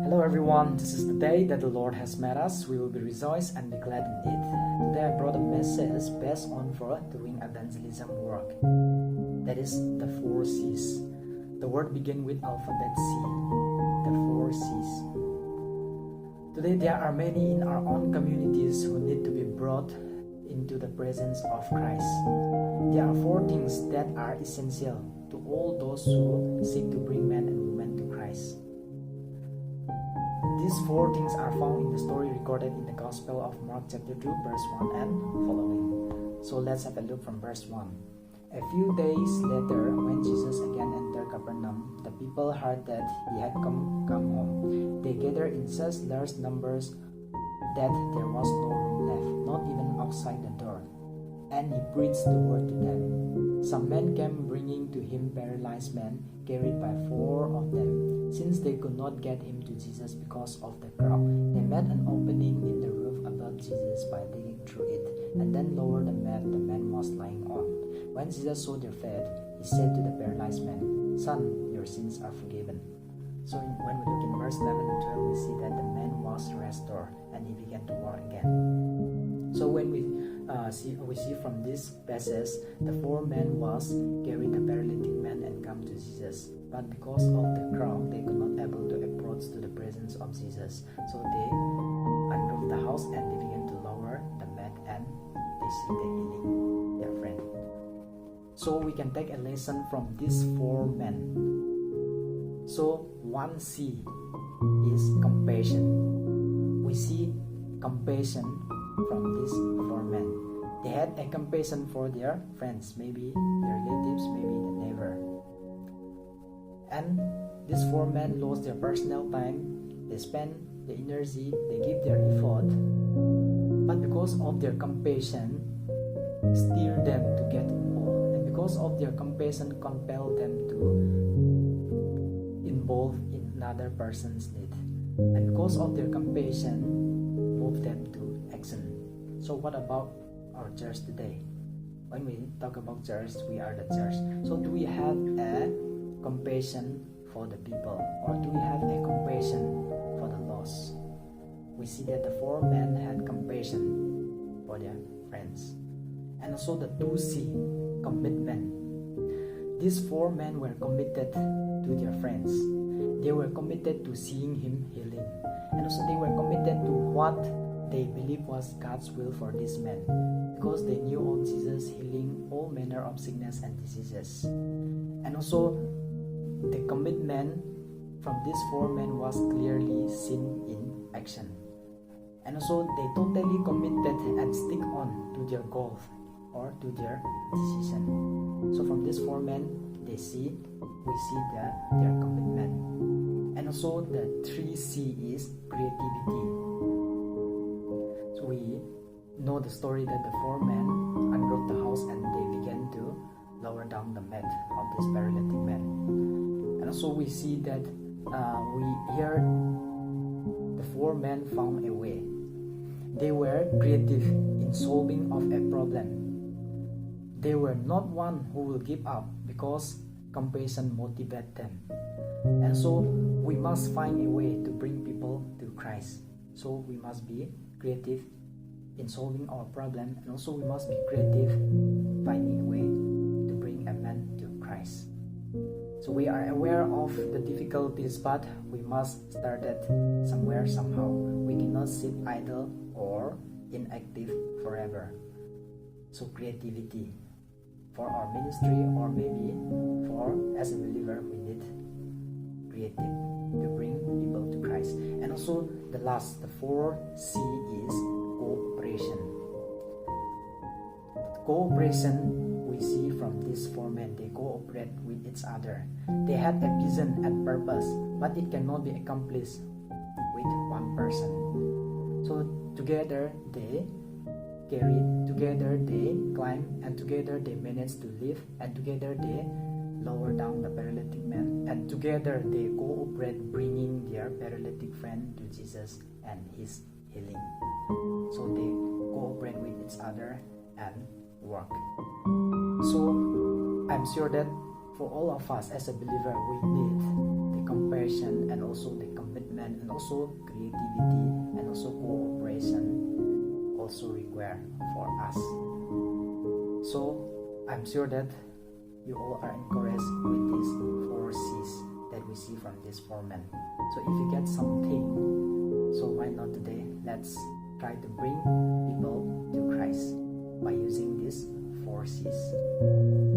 Hello everyone, this is the day that the Lord has made us. We will be rejoice and be glad in it. Today I brought a message based on for doing evangelism work. That is the 4 C's. The word begin with alphabet C. The 4 C's. Today there are many in our own communities who need to be brought into the presence of Christ. There are 4 things that are essential to all those who seek to bring men and women to Christ. These 4 things are found in the story recorded in the Gospel of Mark chapter 2 verse 1 and following. So let's have a look from verse 1. A few days later, when Jesus again entered Capernaum, the people heard that he had come home. They gathered in such large numbers that there was no room left, not even outside the door. And he preached the word to them. Some men came bringing to him paralyzed men, carried by 4 of them. Since they could not get him to Jesus because of the crowd, they made an opening in the roof above Jesus by digging through it, and then lowered the mat the man was lying on. When Jesus saw their faith, he said to the paralyzed man, "Son, your sins are forgiven." So when we look in verse 11 and 12, we see that the man was restored and he began to walk again. So when we see from this passage, the 4 men was carried the paralytic man and come to Jesus. But because of the crowd, they could not able to approach to the presence of Jesus. So they unroofed the house and they began to lower the mat and they see the healing, their friend. So we can take a lesson from these 4 men. So 1 C is compassion. We see compassion from these 4 men. They had a compassion for their friends, maybe their relatives, maybe the neighbor. And these 4 men lost their personal time, they spent the energy, they give their effort, but because of their compassion, steer them to get involved, and because of their compassion, compel them to involve in another person's need, and because of their compassion, move them to action. So what about our church today? When we talk about church, we are the church. So do we have a compassion for the people, or do we have a compassion for the lost? We see that the 4 men had compassion for their friends. And also the 2 C, commitment. These 4 men were committed to their friends. They were committed to seeing him healing, and also they were committed to what they believed was God's will for these men, because they knew of Jesus healing all manner of sickness and diseases. And also the commitment from these 4 men was clearly seen in action. And also they totally committed and stick on to their goal or to their decision. So from these 4 men, we see their commitment. And also the 3 C is creativity. So we know the story that the 4 men unroofed the house and they began to lower down the mat of this paralytic man. And also we see that we hear the 4 men found a way. They were creative in solving of a problem. They were not one who will give up because compassion motivated them. And so we must find a way to bring people to Christ. So we must be creative in solving our problem, and also we must be creative finding a way to bring a man to Christ. So we are aware of the difficulties, but we must start it somewhere, somehow. We cannot sit idle or inactive forever. So creativity for our ministry, or maybe for as a believer, we need creative to bring people to Christ. And also the 4 C is cooperation. Cooperation, we see from these 4 men, they cooperate with each other. They had a vision and purpose, but it cannot be accomplished with one person. So together they carried, together they climbed, and together they managed to live, and together they lower down the paralytic man, and together they cooperate bringing their paralytic friend to Jesus and his healing. So they cooperate with each other and work. So I'm sure that for all of us as a believer, we need the compassion and also the commitment and also creativity and also cooperation also required for us. So I'm sure that you all are encouraged with these 4 C's that we see from this format. So if you get something, so why not today? Let's try to bring people to Christ by using these 4 C's.